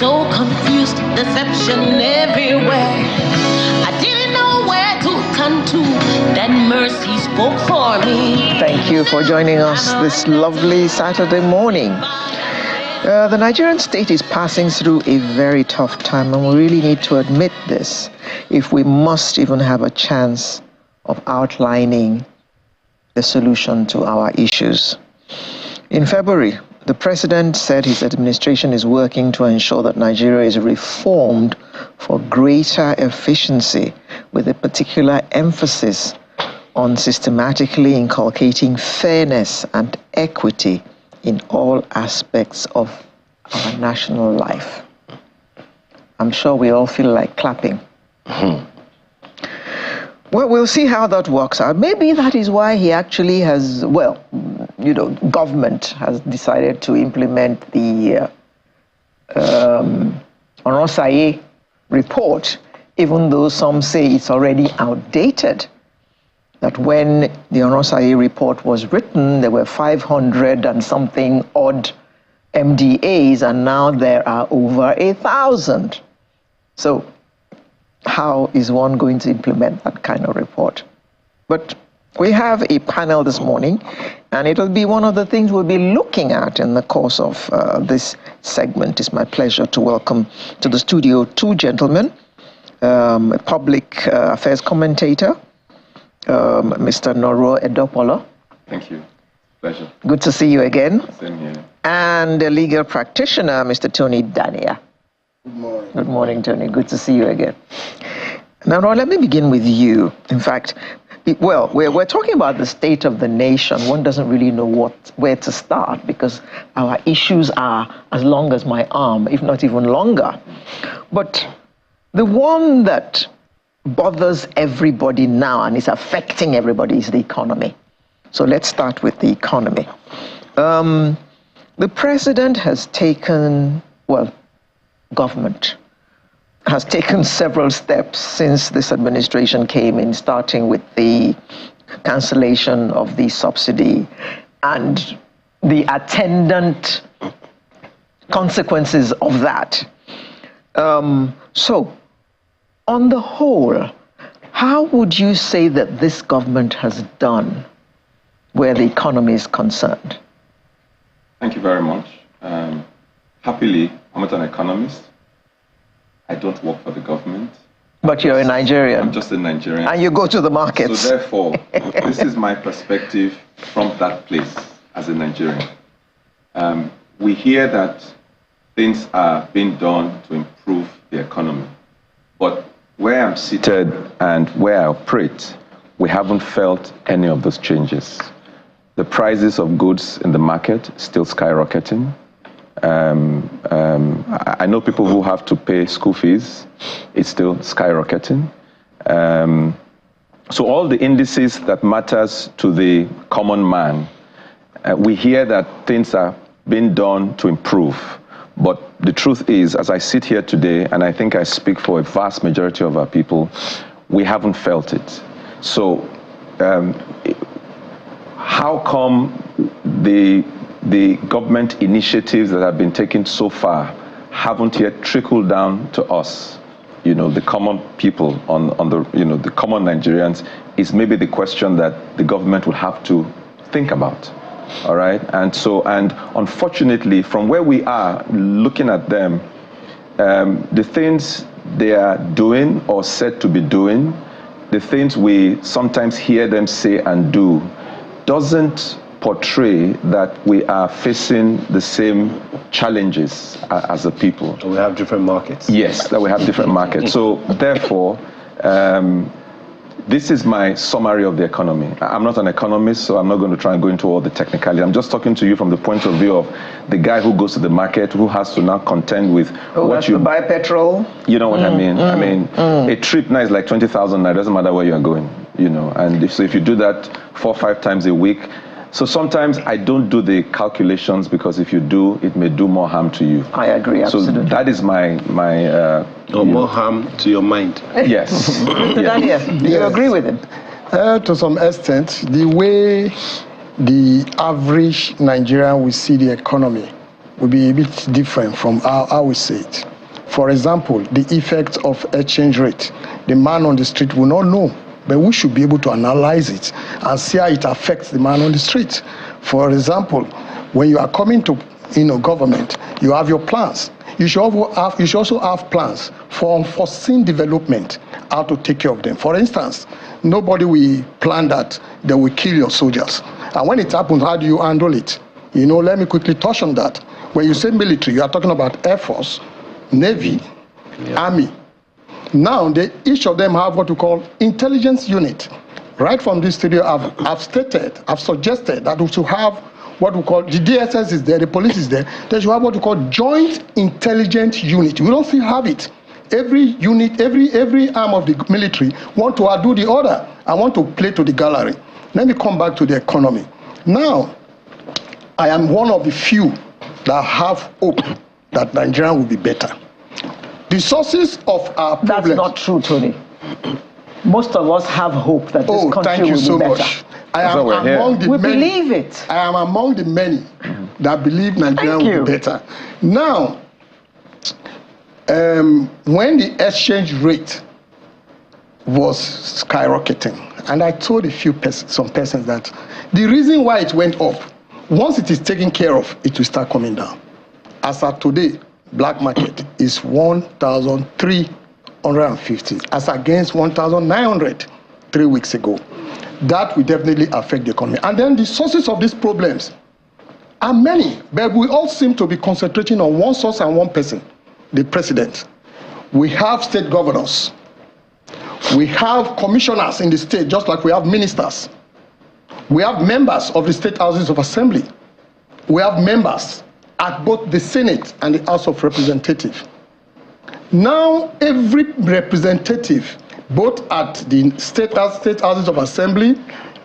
so confused, deception everywhere. I didn't know where to turn to, then mercy spoke for me. Thank you for joining us this lovely Saturday morning. The Nigerian state is passing through a very tough time, and we really need to admit this if we must even have a chance of outlining the solution to our issues. In February, the president said his administration is working to ensure that Nigeria is reformed for greater efficiency, with a particular emphasis on systematically inculcating fairness and equity in all aspects of our national life. I'm sure we all feel like clapping. Well, we'll see how that works out. Maybe that is why he actually has, government has decided to implement the Onosaye report, even though some say it's already outdated. That when the Onosaye report was written, there were 500 and something odd MDAs, and now there are over 1,000. So how is one going to implement that kind of report? But we have a panel this morning, and it'll be one of the things we'll be looking at in the course of this segment. It's my pleasure to welcome to the studio two gentlemen, a public affairs commentator, Mr. Noro Edopolo. Thank you. Pleasure. Good to see you again. Same here. And a legal practitioner, Mr. Tony Dania. Good morning. Good morning, Tony. Good to see you again. Now, Noro, let me begin with you. In fact, we're talking about the state of the nation. One doesn't really know where to start because our issues are as long as my arm, if not even longer. But the one that bothers everybody now and is affecting everybody is the economy. So let's start with the economy. The president has taken, government has taken several steps since this administration came in, starting with the cancellation of the subsidy and the attendant consequences of that. So, on the whole, how would you say that this government has done where the economy is concerned? Thank you very much. Happily, I'm not an economist. I don't work for the government. But you're a Nigerian. I'm just a Nigerian. And you go to the markets. So therefore, this is my perspective from that place as a Nigerian. We hear that things are being done to improve the economy. But where I'm seated and where I operate, we haven't felt any of those changes. The prices of goods in the market still skyrocketing. I know people who have to pay school fees. It's still skyrocketing. So all the indices that matters to the common man, we hear that things are being done to improve. But the truth is, as I sit here today, and I think I speak for a vast majority of our people, we haven't felt it. So how come the government initiatives that have been taken so far haven't yet trickled down to us, the common people on the, the common Nigerians, is maybe the question that the government will have to think about. All right. And unfortunately, from where we are looking at them, the things they are doing or said to be doing, the things we sometimes hear them say and do, doesn't portray that we are facing the same challenges as a people. We have different markets. Yes, that we have different markets. So therefore, this is my summary of the economy. I'm not an economist, so I'm not going to try and go into all the technicality. I'm just talking to you from the point of view of the guy who goes to the market, who has to now contend with what you buy petrol. You know what I mean? A trip now is like 20,000 naira. It doesn't matter where you're going, And if you do that 4 or 5 times a week, so sometimes I don't do the calculations because if you do, it may do more harm to you. I agree, absolutely. So that is my more harm to your mind. Yes. Daniel, do you agree with him? To some extent, the way the average Nigerian will see the economy will be a bit different from how we see it. For example, the effect of exchange rate. The man on the street will not know, but we should be able to analyze it and see how it affects the man on the street. For example, when you are coming to government, you have your plans. You should also have plans for unforeseen development, how to take care of them. For instance, nobody will plan that they will kill your soldiers. And when it happens, how do you handle it? Let me quickly touch on that. When you say military, you are talking about Air Force, Navy, Army. Now, each of them have what we call intelligence unit. Right from this studio, I've suggested that we should have what we call, the DSS is there, the police is there, they should have what we call joint intelligence unit. We don't still have it. Every unit, every arm of the military want to outdo the other and want to play to the gallery. Let me come back to the economy. Now, I am one of the few that have hope that Nigeria will be better. The sources of our problems... That's not true, Tony. Most of us have hope that this country will be better. Much. I am among the we many, believe it. I am among the many that believe Nigeria will be better. Now, when the exchange rate was skyrocketing, and I told some persons that the reason why it went up, once it is taken care of, it will start coming down. As of today, black market is 1,350 as against 1,900 3 weeks ago. That will definitely affect the economy. And then the sources of these problems are many, but we all seem to be concentrating on one source and one person, the president. We have state governors. We have commissioners in the state, just like we have ministers. We have members of the state houses of assembly. We have members at both the Senate and the House of Representatives. Now, every representative, both at the state houses of assembly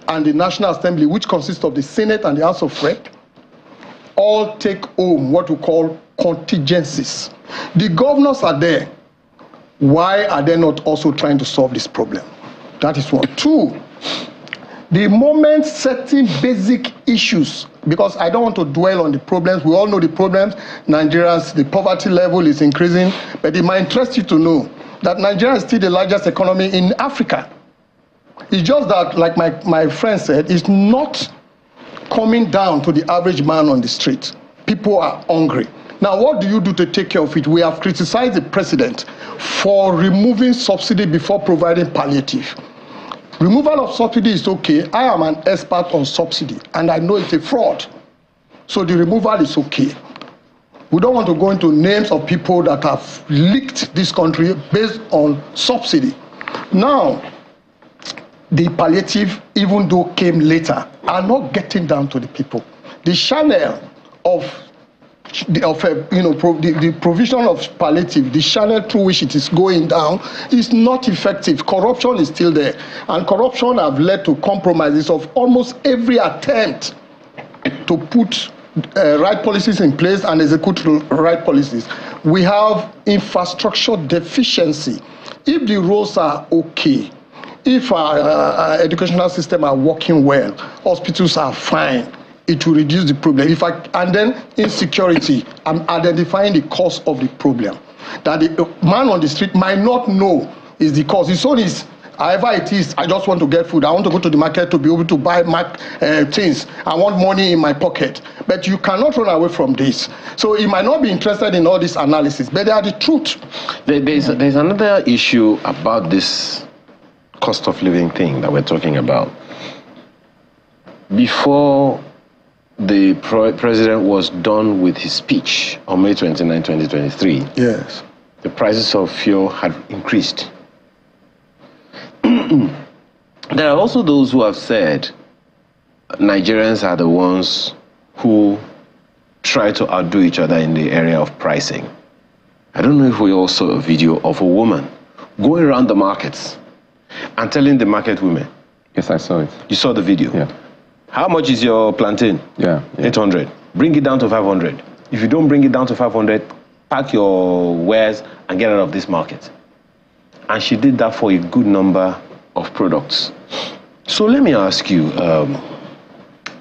and the National Assembly, which consists of the Senate and the House of Rep, all take home what we call contingencies. The governors are there. Why are they not also trying to solve this problem? That is one. Two, the moment certain basic issues, because I don't want to dwell on the problems, we all know the problems, Nigerians, the poverty level is increasing, but it might interest you to know that Nigeria is still the largest economy in Africa. It's just that, like my friend said, it's not coming down to the average man on the street. People are hungry. Now, what do you do to take care of it? We have criticized the president for removing subsidy before providing palliative. Removal of subsidy is okay. I am an expert on subsidy, and I know it's a fraud. So the removal is okay. We don't want to go into names of people that have leaked this country based on subsidy. Now, the palliative, even though came later, are not getting down to the people. The channel of the provision of palliative, the channel through which it is going down, is not effective. Corruption is still there, and corruption have led to compromises of almost every attempt to put right policies in place and execute right policies. We have infrastructure deficiency. If the roads are okay, if our educational system are working well, hospitals are fine, it will reduce the problem. And then insecurity, I'm identifying the cause of the problem. That the man on the street might not know is the cause. His own is, however it is, I just want to get food. I want to go to the market to be able to buy things. I want money in my pocket. But you cannot run away from this. So he might not be interested in all this analysis, but they are the truth. There's another issue about this cost of living thing that we're talking about. Before the president was done with his speech on May 29, 2023, yes, the prices of fuel had increased. There are also those who have said Nigerians are the ones who try to outdo each other in the area of pricing. I don't know if we all saw a video of a woman going around the markets and telling the market women. Yes, I saw it. You saw the video? Yeah. How much is your plantain? Yeah. 800. Bring it down to 500. If you don't bring it down to 500, pack your wares and get out of this market. And she did that for a good number of products. So let me ask you,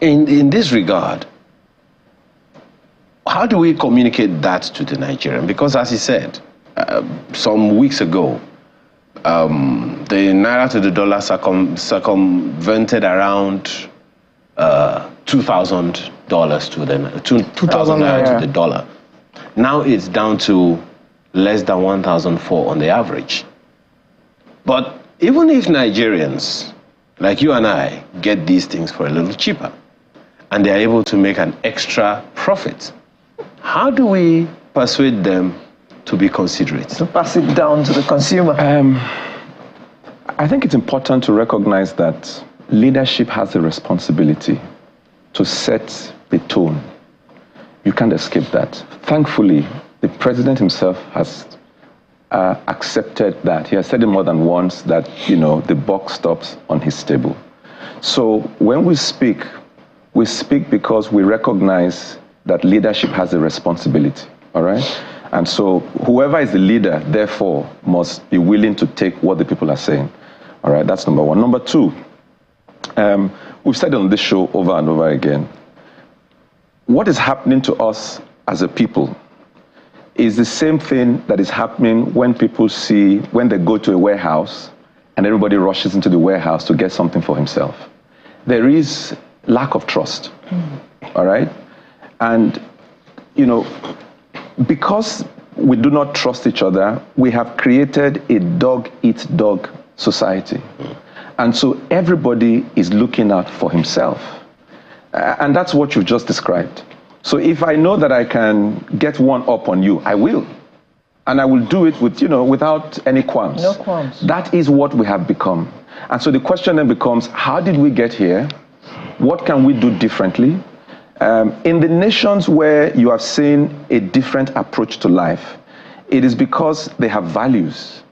in this regard, how do we communicate that to the Nigerian? Because as he said, some weeks ago, the naira to the dollar circumvented around $2,000 to the naira to the dollar. Now it's down to less than 1,004 on the average. But even if Nigerians, like you and I, get these things for a little cheaper, and they're able to make an extra profit, how do we persuade them to be considerate? To pass it down to the consumer. I think it's important to recognize that leadership has a responsibility to set the tone. You can't escape that. Thankfully, the president himself has accepted that. He has said it more than once that, the buck stops on his table. So when we speak because we recognize that leadership has a responsibility, all right? And so whoever is the leader, therefore, must be willing to take what the people are saying. All right, that's number one. Number two, we've said on this show over and over again, what is happening to us as a people is the same thing that is happening when they go to a warehouse and everybody rushes into the warehouse to get something for himself. There is lack of trust, all right? And, because we do not trust each other, we have created a dog-eat-dog society. And so everybody is looking out for himself. And that's what you've just described. So if I know that I can get one up on you, I will. And I will do it with, without any qualms. No qualms. That is what we have become. And so the question then becomes, how did we get here? What can we do differently? In the nations where you have seen a different approach to life, it is because they have values.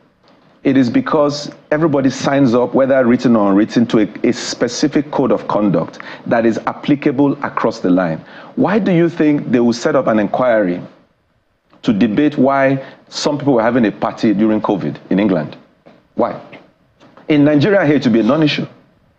It is because everybody signs up, whether written or unwritten, to a specific code of conduct that is applicable across the line. Why do you think they will set up an inquiry to debate why some people were having a party during COVID in England? Why? In Nigeria, here to be a non-issue,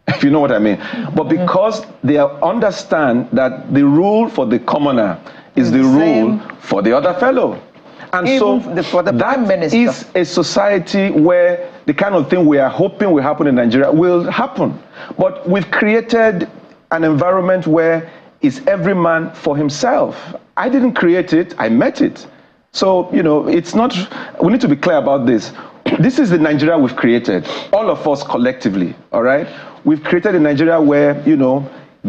if you know what I mean. But because they understand that the rule for the commoner is the rule for the other fellow. And even so that is a society where the kind of thing we are hoping will happen in Nigeria will happen. But we've created an environment where it's every man for himself. I didn't create it, I met it. So, it's not, we need to be clear about this. This is the Nigeria we've created, all of us collectively, all right? We've created a Nigeria where,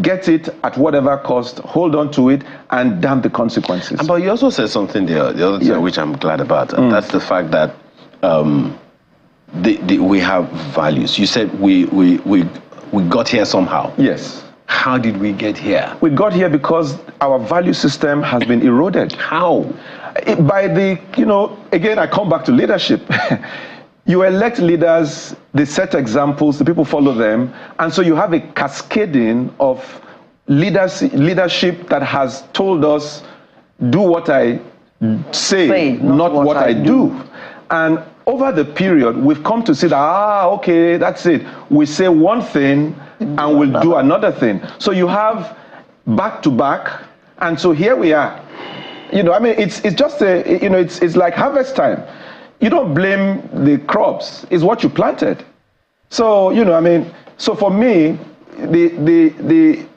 get it at whatever cost, hold on to it, and damn the consequences. But you also said something the other time, which I'm glad about, and that's the fact that we have values. You said we got here somehow. Yes. How did we get here? We got here because our value system has been eroded. How? By again, I come back to leadership. You elect leaders, they set examples, the people follow them, and so you have a cascading of leadership that has told us, do what I say, not what I do. And over the period, we've come to see that, okay, that's it. We say one thing and we'll do another thing. So you have back to back, and so here we are. It's just it's like harvest time. You don't blame the crops, it's what you planted. So, so for me, the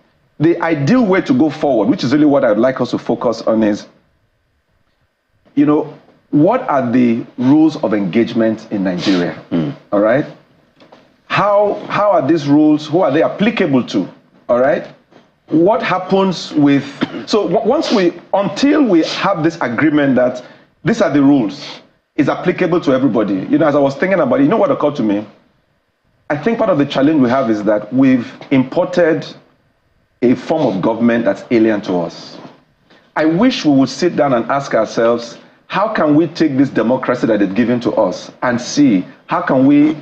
ideal way to go forward, which is really what I'd like us to focus on, is, what are the rules of engagement in Nigeria? All right? How are these rules, who are they applicable to? All right? What happens with, so until we have this agreement that these are the rules, is applicable to everybody. As I was thinking about it, what occurred to me? I think part of the challenge we have is that we've imported a form of government that's alien to us. I wish we would sit down and ask ourselves, how can we take this democracy that they've given to us and see, how can we,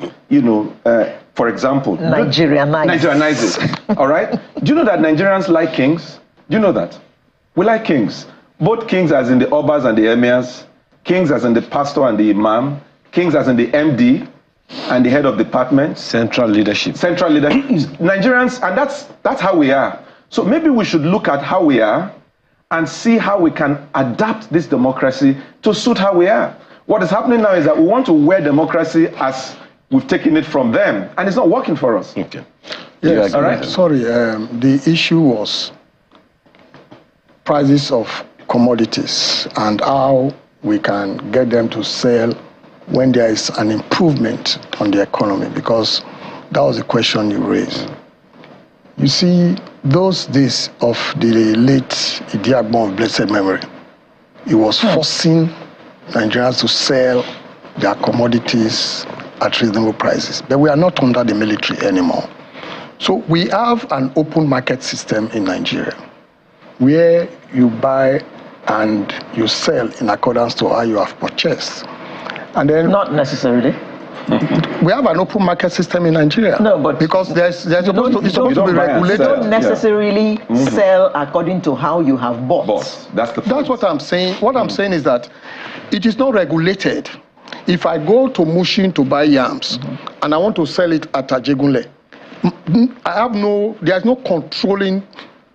for example, Nigerianize it, all right? Do you know that Nigerians like kings? Do you know that? We like kings. Both kings as in the obas and the emirs, kings as in the pastor and the imam, kings as in the MD and the head of department. Central leadership. Nigerians, and that's how we are. So maybe we should look at how we are and see how we can adapt this democracy to suit how we are. What is happening now is that we want to wear democracy as we've taken it from them, and it's not working for us. Okay. Yes, all right. Sorry, the issue was prices of commodities and how we can get them to sell when there is an improvement on the economy, because that was the question you raised. You see, those days of the late Idi Agbon of blessed memory, it was forcing Nigerians to sell their commodities at reasonable prices. But we are not under the military anymore. So we have an open market system in Nigeria where you buy and you sell in accordance to how you have purchased. And then Not necessarily. we have an open market system in Nigeria. No, but because it's supposed to be don't buy and regulated. sell. Don't necessarily sell according to how you have bought. Boss, that's the point. That's what I'm saying. What I'm saying is that it is not regulated. If I go to Mushin to buy yams and I want to sell it at Ajegunle, there's no controlling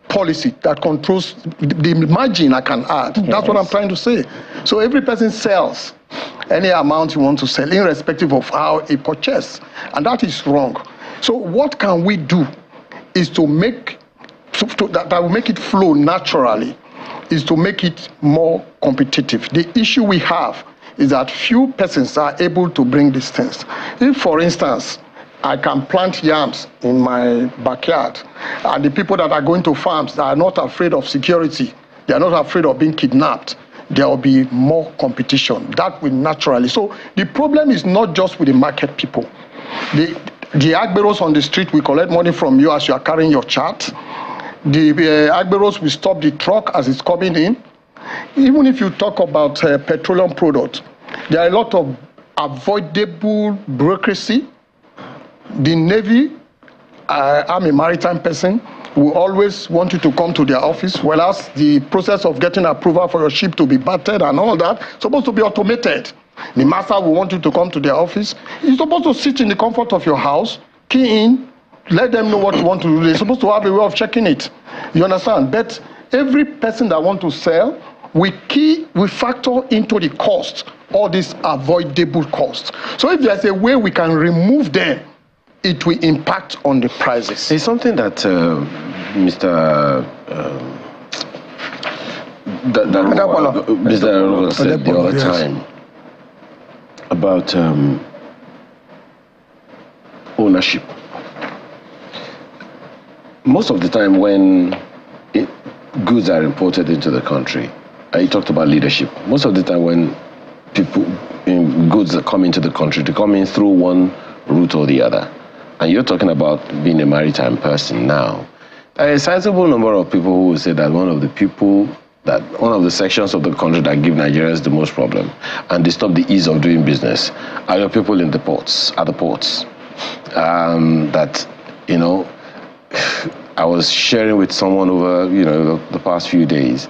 policy that controls the margin I can add. Yes. That's what I'm trying to say. So every person sells any amount you want to sell, irrespective of how he purchased. And that is wrong. So what can we do is to make, that will make it flow naturally, is to make it more competitive. The issue we have is that few persons are able to bring these things. If, for instance, I can plant yams in my backyard, and the people that are going to farms that are not afraid of security, they are not afraid of being kidnapped, there will be more competition. That will naturally. So the problem is not just with the market people. The agberos on the street will collect money from you as you are carrying your chart. The agberos will stop the truck as it's coming in. Even if you talk about petroleum products, there are a lot of avoidable bureaucracy. The Navy, I'm a maritime person, will always want you to come to their office, whereas the process of getting approval for your ship to be battered and all that is supposed to be automated. The master will want you to come to their office. You're supposed to sit in the comfort of your house, key in, let them know what you want to do. They're supposed to have a way of checking it. You understand? But every person that wants to sell, we factor into the cost all these avoidable costs. So if there's a way we can remove them, it will impact on the prices. It's something that Mr. Mr. said the other time about ownership. Most of the time when goods are imported into the country, you talked about leadership. Most of the time when goods that come into the country, they come in through one route or the other. And you're talking about being a maritime person now. A sizable number of people who will say that one of the sections of the country that give Nigerians the most problem and disturb the ease of doing business are your people in the ports, at the ports. I was sharing with someone over, the past few days,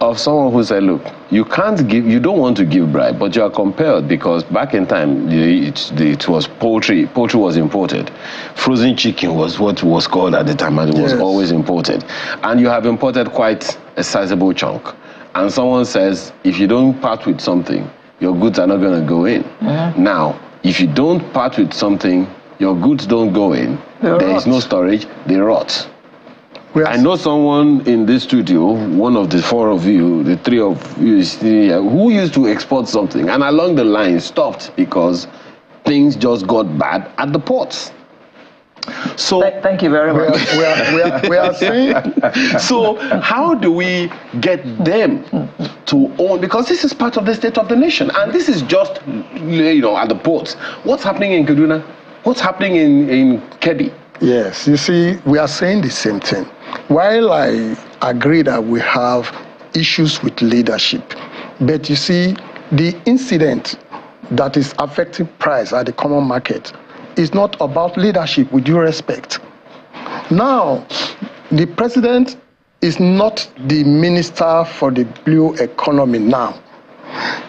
of someone who said, look, you don't want to give bribe, but you are compelled because back in time, it was poultry was imported. Frozen chicken was what was called at the time, and it was always imported. And you have imported quite a sizable chunk. And someone says, if you don't part with something, your goods are not going to go in. Now, if you don't part with something, your goods don't go in, there is no storage, they rot. I know someone in this studio, one of the four of you, the three of you, who used to export something and along the line stopped because things just got bad at the ports. So thank you very much. We are saying. So how do we get them to own? Because this is part of the state of the nation, and this is just at the ports. What's happening in Kaduna? What's happening in Kebbi? Yes, you see, we are saying the same thing. While I agree that we have issues with leadership, but you see, the incident that is affecting price at the common market is not about leadership, with due respect. Now, the president is not the minister for the blue economy now.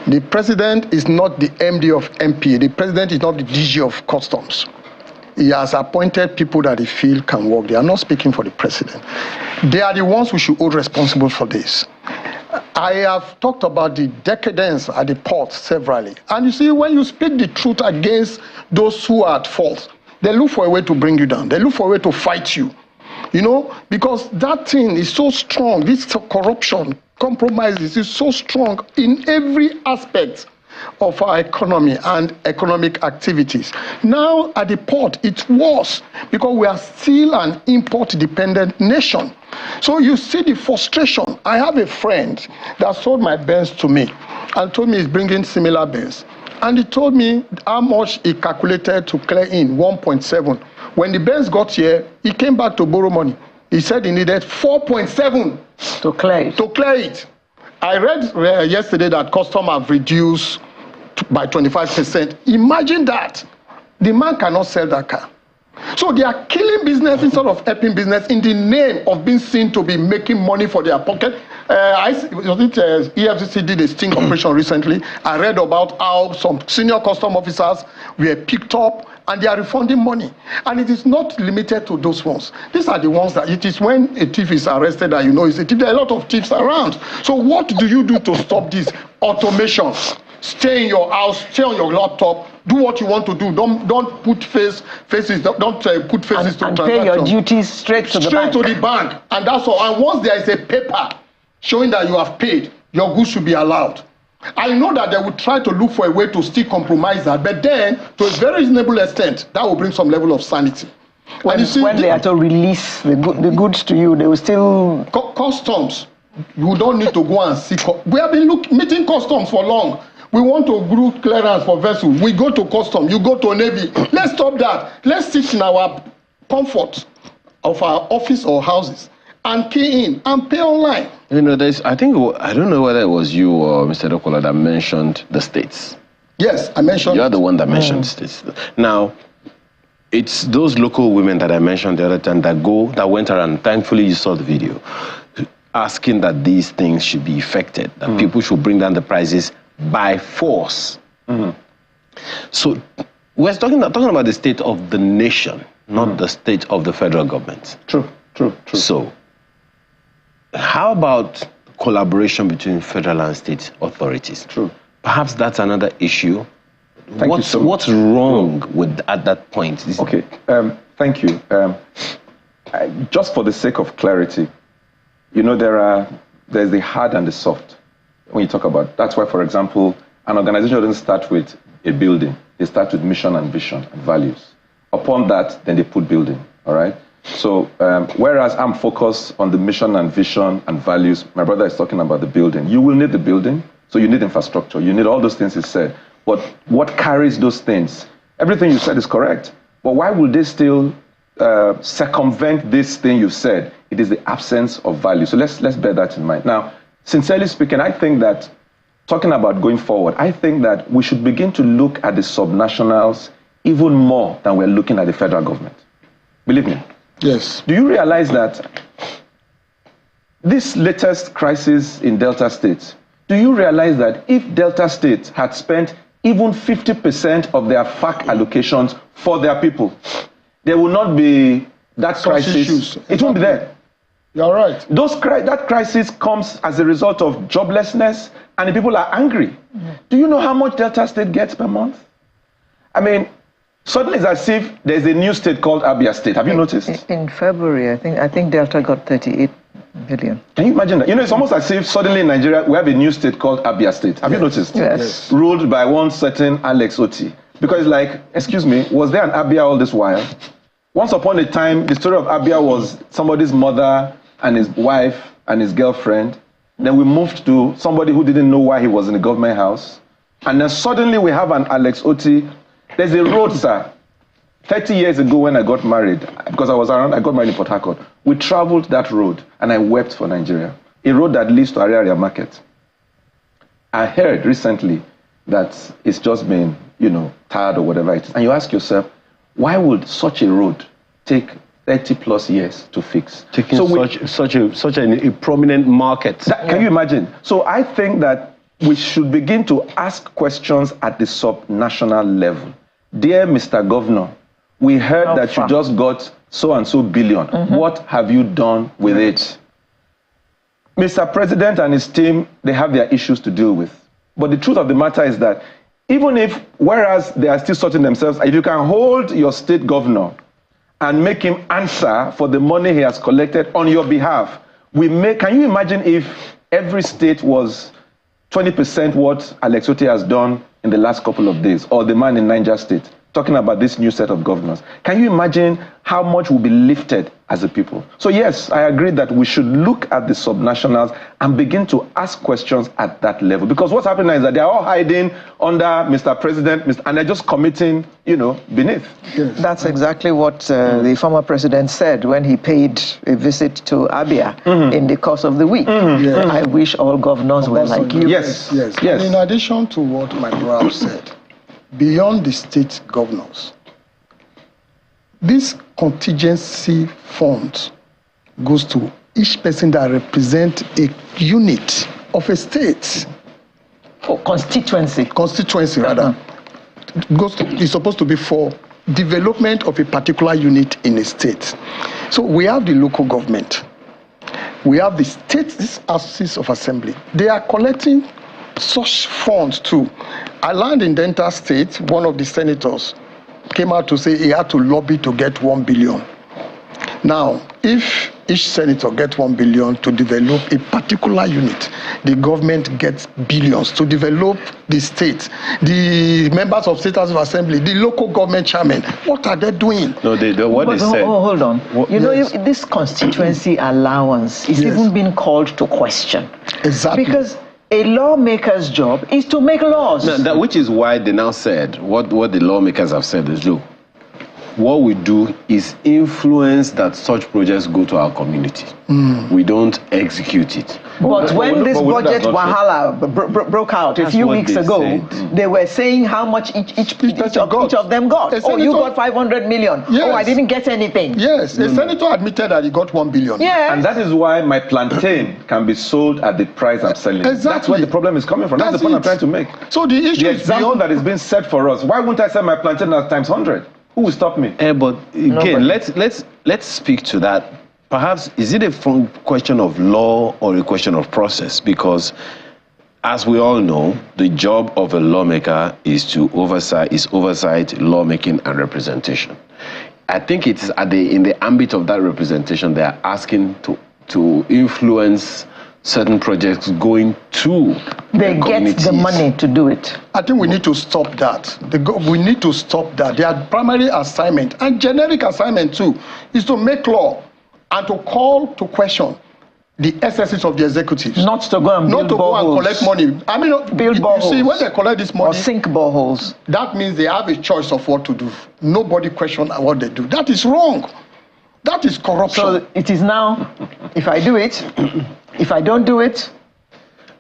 The president is not the MD of MPA. The president is not the DG of customs. He has appointed people that he feels can work. They are not speaking for the president. They are the ones who should hold responsible for this. I have talked about the decadence at the port severally. And you see, when you speak the truth against those who are at fault, they look for a way to bring you down. They look for a way to fight you. You know, because that thing is so strong. This corruption, compromises is so strong in every aspect of our economy and economic activities. Now at the port, it's worse because we are still an import-dependent nation. So you see the frustration. I have a friend that sold my Benz to me and told me he's bringing similar Benz. And he told me how much he calculated to clear in, 1.7. When the Benz got here, he came back to borrow money. He said he needed 4.7 to clear it. To clear it. I read yesterday that customs have reduced by 25%. Imagine that. The man cannot sell that car. So they are killing business instead of helping business in the name of being seen to be making money for their pocket. EFCC did a sting operation recently. I read about how some senior custom officers were picked up and they are refunding money. And it is not limited to those ones. These are the ones that it is when a thief is arrested that you know it's a thief. There are a lot of thieves around. So what do you do to stop this? Automation. Stay in your house, stay on your laptop, do what you want to do. Don't put faces. Don't put faces to and transactions. pay your duties straight to the bank. Straight to the bank, and that's all. And once there is a paper showing that you have paid, your goods should be allowed. I know that they will try to look for a way to still compromise that, but then to a very reasonable extent, that will bring some level of sanity. When they are to release the goods to you, they will still customs. You don't need to go and see. We have been meeting customs for long. We want to group clearance for vessels. We go to custom. You go to Navy. Let's stop that. Let's sit in our comfort of our office or houses and key in and pay online. You know, I don't know whether it was you or Mr. Dokola that mentioned the states. Yes, I mentioned. You're the one that mentioned states. Now, it's those local women that I mentioned the other time that went around. Thankfully, you saw the video, asking that these things should be effected, that people should bring down the prices by force. So we're talking about the state of the nation, not the state of the federal government. True. So how about collaboration between federal and state authorities? True. Perhaps that's another issue. What's wrong with at that point? Okay, thank you. Just for the sake of clarity, you know, there's the hard and the soft. When you talk about, that's why, for example, an organization doesn't start with a building. They start with mission and vision and values. Upon that, then they put building, all right? So whereas I'm focused on the mission and vision and values, my brother is talking about the building. You will need the building, so you need infrastructure. You need all those things he said. But what carries those things? Everything you said is correct. But why would they still circumvent this thing you said? It is the absence of value. So let's bear that in mind. Now, sincerely speaking, I think that, talking about going forward, I think that we should begin to look at the subnationals even more than we're looking at the federal government. Believe me. Yes. Do you realize that this latest crisis in Delta State, do you realize that if Delta State had spent even 50% of their FAC allocations for their people, there will not be that crisis. It won't be there. You're right. That crisis comes as a result of joblessness, and the people are angry. Do you know how much Delta State gets per month? I mean, suddenly it's as if there's a new state called Abia State. Have you noticed? In February, I think Delta got 38 billion. Can you imagine that? You know, it's almost as if suddenly in Nigeria we have a new state called Abia State. Have you noticed? Yes. Ruled by one certain Alex Oti. Because, like, excuse me, was there an Abia all this while? Once upon a time, the story of Abia was somebody's mother and his wife and his girlfriend. Then we moved to somebody who didn't know why he was in the government house. And then suddenly we have an Alex Oti. There's a road, sir. 30 years ago when I got married, because I was around, I got married in Port Harcourt. We traveled that road and I wept for Nigeria. A road that leads to Ariaria Market. I heard recently that it's just been, tarred or whatever it is. And you ask yourself, why would such a road take 30 plus years to fix? Taking such a prominent market. Can you imagine? So I think that we should begin to ask questions at the sub-national level. Dear Mr. Governor, we heard that you just got so and so billion. What have you done with it? Mr. President and his team, they have their issues to deal with. But the truth of the matter is that even if, whereas they are still sorting themselves, if you can hold your state governor and make him answer for the money he has collected on your behalf, can you imagine if every state was 20% what Alex Otti has done in the last couple of days, or the man in Niger State, talking about this new set of governors? Can you imagine how much will be lifted as a people? So yes, I agree that we should look at the subnationals and begin to ask questions at that level. Because what's happening is that they're all hiding under Mr. President, and they're just committing, beneath. Yes. That's exactly what the former president said when he paid a visit to Abia in the course of the week. Yes. I wish all governors were like you. Yes. Yes. Yes. And in addition to what my brother said, beyond the state governors, this contingency fund goes to each person that represents a unit of a state. For constituency. Constituency, rather. It's supposed to be for development of a particular unit in a state. So we have the local government. We have the state houses of assembly. They are collecting such funds too. I learned in Delta State, one of the senators came out to say he had to lobby to get 1 billion. Now, if each senator gets 1 billion to develop a particular unit, the government gets billions to develop the state. The members of state house of assembly, the local government chairman, what are they doing? No, what they said. Hold on. This constituency allowance is even being called to question. Exactly. Because a lawmaker's job is to make laws. No, which is why they now said, what the lawmakers have said is, look, what we do is influence that such projects go to our community. We don't execute it. But when this budget wahala broke out a few weeks ago, they were saying how much each of them got. Oh, you got 500 million. Yes. Oh, I didn't get anything. Yes, a senator admitted that he got 1 billion. Yes. And that is why my plantain can be sold at the price I'm selling. Exactly. That's where the problem is coming from. That's the point I'm trying to make. So the issue The is example that is being set for us, why wouldn't I sell my plantain at times 100? Who will stop me? But again, let's speak to that. Perhaps, is it a question of law or a question of process? Because, as we all know, the job of a lawmaker is to oversight lawmaking and representation. I think it is in the ambit of that representation they are asking to influence certain projects going to they get the money to do it. I think we need to stop that. We need to stop that. Their primary assignment, and generic assignment too, is to make law and to call to question the excesses of the executives. Not to go and build boreholes. Collect money. I mean, build boreholes. You see, when they collect this money, or sink boreholes, that means they have a choice of what to do. Nobody questions what they do. That is wrong. That is corruption. So it is now, if I do it, if I don't do it.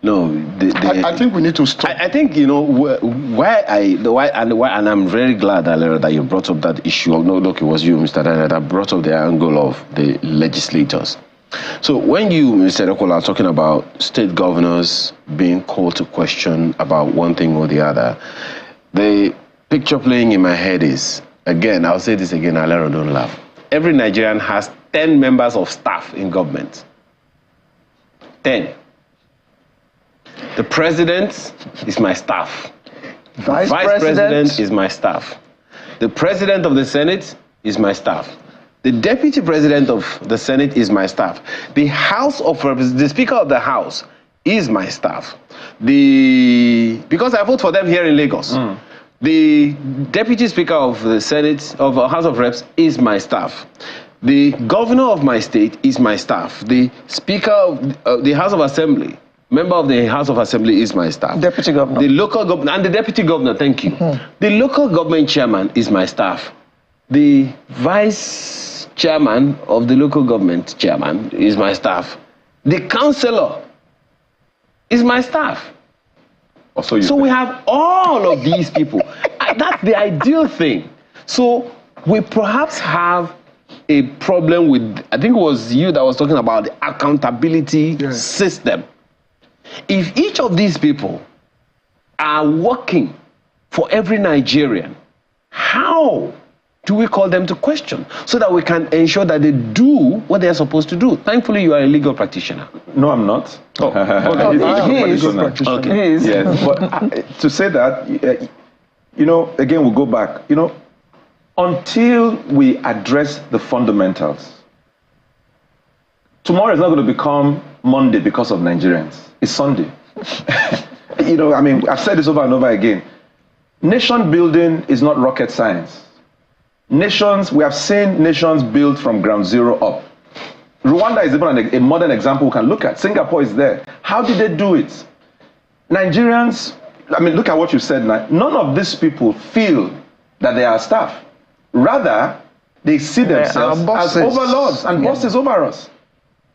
No, I think we need to stop. I think, and I'm very glad that you brought up that issue. No, look, it was you, Mr. Daniel, that brought up the angle of the legislators. So when you, Mr. Okola, are talking about state governors being called to question about one thing or the other, the picture playing in my head is, again, I'll say this again, Alero, don't laugh. Every Nigerian has 10 members of staff in government. 10. The president is my staff. Vice President is my staff. The president of the Senate is my staff. The deputy president of the Senate is my staff. The House of Representatives, the Speaker of the House is my staff. Because I vote for them here in Lagos. The Deputy Speaker of the Senate, of House of Reps, is my staff. The governor of my state is my staff. The Speaker of the House of Assembly, member of the House of Assembly, is my staff. Deputy governor. The local governor, and the deputy governor, thank you. The local government chairman is my staff. The vice chairman of the local government chairman is my staff. The councillor is my staff. So we have all of these people. That's the ideal thing. So we perhaps have a problem with, I think it was you that was talking about the accountability system. If each of these people are working for every Nigerian, how do we call them to question so that we can ensure that they do what they are supposed to do? Thankfully, you are a legal practitioner. No, I'm not. Oh, He is. Okay. Yes, but to say that, again, we'll go back. Until we address the fundamentals, tomorrow is not going to become Monday because of Nigerians. It's Sunday. I've said this over and over again. Nation building is not rocket science. We have seen nations built from ground zero up. Rwanda is even a modern example we can look at. Singapore is there. How did they do it? Nigerians, look at what you said now. None of these people feel that they are staff. Rather, they see themselves as overlords and bosses over us.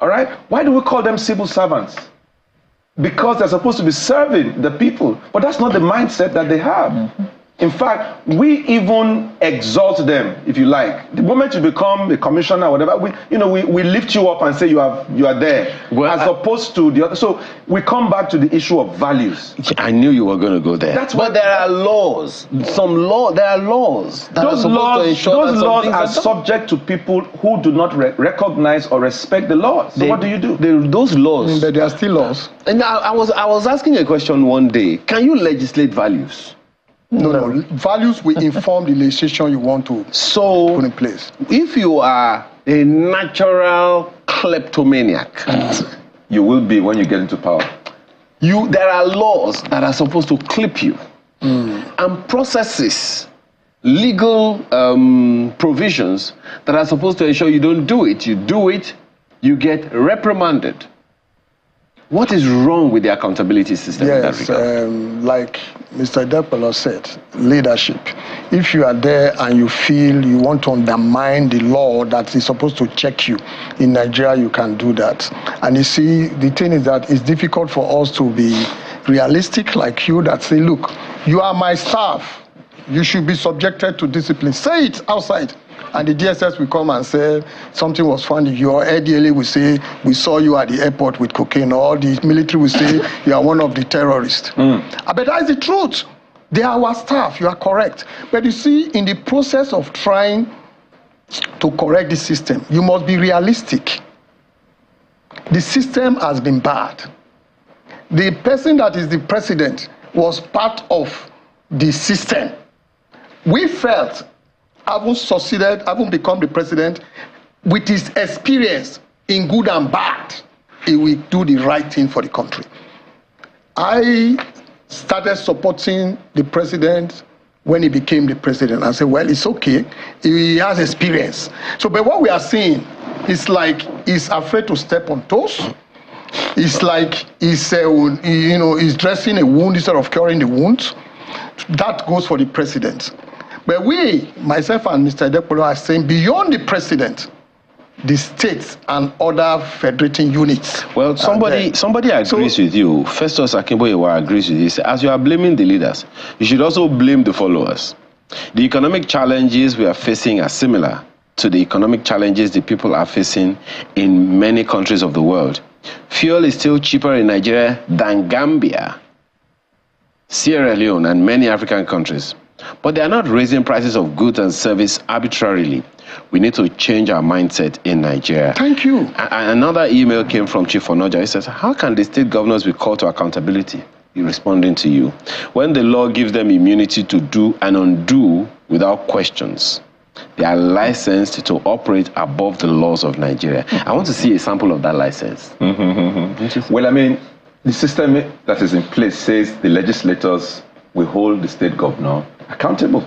All right? Why do we call them civil servants? Because they're supposed to be serving the people. But that's not the mindset that they have. Mm-hmm. In fact, we even exalt them, if you like. The moment you become a commissioner or whatever, we lift you up and say you are there, as opposed to the other. So we come back to the issue of values. I knew you were going to go there. But there are laws. There are laws that are supposed to ensure those laws are subject to people who do not recognize or respect the laws. So what do you do? Those laws. But there are still laws. And I was asking a question one day. Can you legislate values? No. Values will inform the legislation you want to put in place. If you are a natural kleptomaniac, you will be when you get into power. There are laws that are supposed to clip you, and processes, legal provisions that are supposed to ensure you don't do it. You do it, you get reprimanded. What is wrong with the accountability system in that regard? Like Mr. Depolo said, leadership. If you are there and you feel you want to undermine the law that is supposed to check you, in Nigeria you can do that. And you see, the thing is that it's difficult for us to be realistic like you that say, look, you are my staff. You should be subjected to discipline. Say it outside. And the DSS will come and say something was funny. Your ADLA will say, we saw you at the airport with cocaine. Or the military will say, you are one of the terrorists. But that is the truth. They are our staff. You are correct. But you see, in the process of trying to correct the system, you must be realistic. The system has been bad. The person that is the president was part of the system. We felt, having succeeded, having become the president, with his experience in good and bad, he will do the right thing for the country. I started supporting the president when he became the president. I said, well, it's okay. He has experience. But what we are seeing is like he's afraid to step on toes. It's like he's dressing a wound instead of curing the wound. That goes for the president. But we, myself and Mr. Depolo, are saying beyond the president, the states and other federating units. Well, somebody agrees with you. Festus Akimboyewa agrees with you. As you are blaming the leaders, you should also blame the followers. The economic challenges we are facing are similar to the economic challenges the people are facing in many countries of the world. Fuel is still cheaper in Nigeria than Gambia, Sierra Leone, and many African countries. But they are not raising prices of goods and service arbitrarily. We need to change our mindset in Nigeria. Thank you. Another email came from Chief Onoja. He says, how can the state governors be called to accountability? He's responding to you. When the law gives them immunity to do and undo without questions, they are licensed to operate above the laws of Nigeria. I want to see a sample of that license. Well, the system that is in place says the legislators will hold the state governor accountable.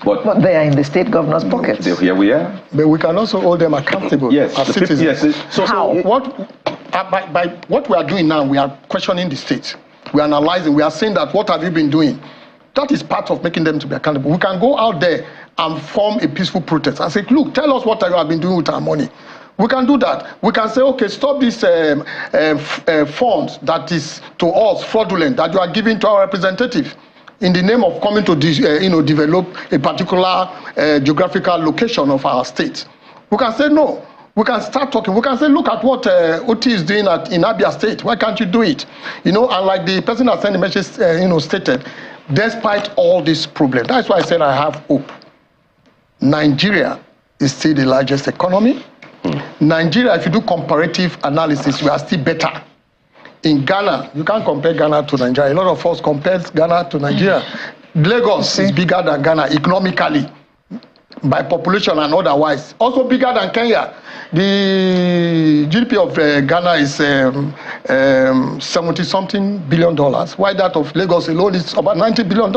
But they are in the state governor's pockets. Here we are. But we can also hold them accountable as citizens. Yes. So by what we are doing now, we are questioning the state. We are analyzing. We are saying that what have you been doing? That is part of making them to be accountable. We can go out there and form a peaceful protest and say, look, tell us what you have been doing with our money. We can do that. We can say, okay, stop this funds that is to us fraudulent that you are giving to our representative in the name of coming to develop a particular geographical location of our state. We can say no. We can start talking. We can say, look at what OT is doing in Abia State. Why can't you do it? And like the person that sent the message, stated, despite all this problem, that's why I said I have hope. Nigeria is still the largest economy. Nigeria, if you do comparative analysis, we are still better. In Ghana, you can't compare Ghana to Nigeria. A lot of us compare Ghana to Nigeria. Lagos is bigger than Ghana economically, by population and otherwise. Also bigger than Kenya. The GDP of Ghana is $70-something billion, while that of Lagos alone is about $90 billion.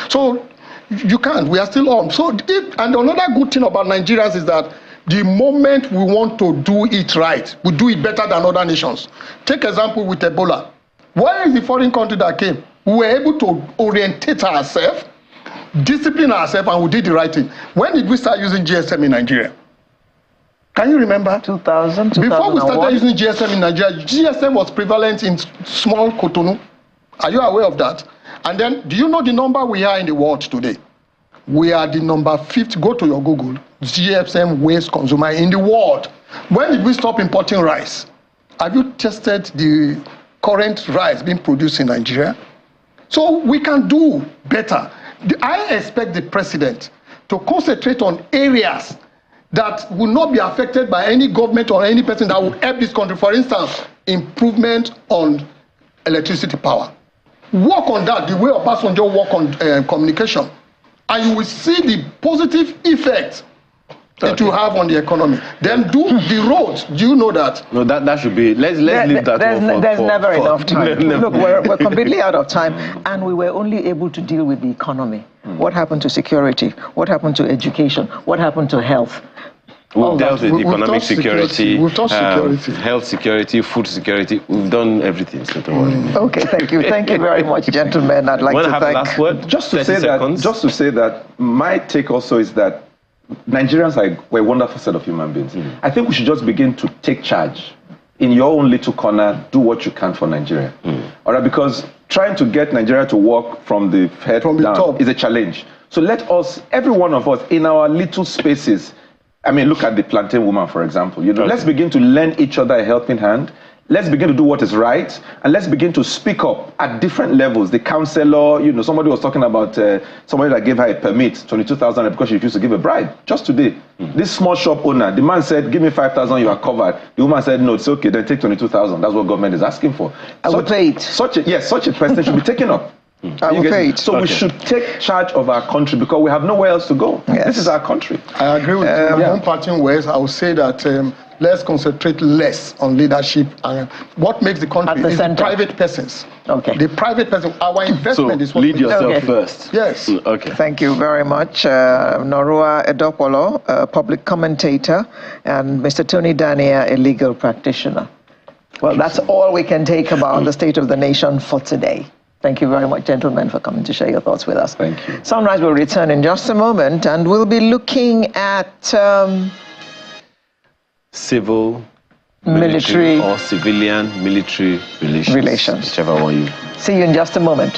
So you can't. We are still on. So and another good thing about Nigerians is that the moment we want to do it right, we do it better than other nations. Take example with Ebola. Where is the foreign country that came? We were able to orientate ourselves, discipline ourselves, and we did the right thing. When did we start using GSM in Nigeria? Can you remember? 2000, Before we started using GSM in Nigeria, GSM was prevalent in small Cotonou. Are you aware of that? And then, do you know the number we are in the world today? We are the number 5th, go to your Google, GSM waste consumer in the world. When did we stop importing rice? Have you tested the current rice being produced in Nigeria? So we can do better. I expect the president to concentrate on areas that will not be affected by any government or any person that will help this country. For instance, improvement on electricity power. Work on that, the way Obasanjo work on communication. And you will see the positive effect it will have on the economy. Then do the roads. Do you know that? No, that should be. Let's leave that. There's never enough time. Look, we're completely out of time, and we were only able to deal with the economy. What happened to security? What happened to education? What happened to health? We've dealt with economic security, we've touched security, health security, food security. We've done everything. So don't worry. Okay, thank you very much, gentlemen. I'd like to have thank. The last word? Just to say that my take also is that Nigerians we're a wonderful set of human beings. I think we should just begin to take charge. In your own little corner, do what you can for Nigeria. All right, because trying to get Nigeria to work from the head down is a challenge. So let us, every one of us, in our little spaces, I mean, look at the plantain woman, for example. You know, let's begin to lend each other a helping hand. Let's begin to do what is right, and let's begin to speak up at different levels. The councillor, you know, somebody was talking about somebody that gave her a permit, 22,000, because she refused to give a bribe. Just today, this small shop owner, the man said, "Give me 5,000, you are covered." The woman said, "No, it's okay. Then take 22,000." That's what government is asking for. I will pay it. Such a person should be taken up. I will pay it. So we should take charge of our country because we have nowhere else to go. Yes. This is our country. I agree with you. One parting words, I would say that let's concentrate less on leadership. And what makes the country is the private persons. Okay. The private person. Our investment is what lead yourself first. Yes. Okay. Thank you very much, Norua Edopolo, a public commentator, and Mr. Tony Dania, a legal practitioner. Well, that's all we can take about the state of the nation for today. Thank you very much, gentlemen, for coming to share your thoughts with us. Thank you. Sunrise will return in just a moment, and we'll be looking at civil, military, or civilian military relations. Relations. Whichever one you. See you in just a moment.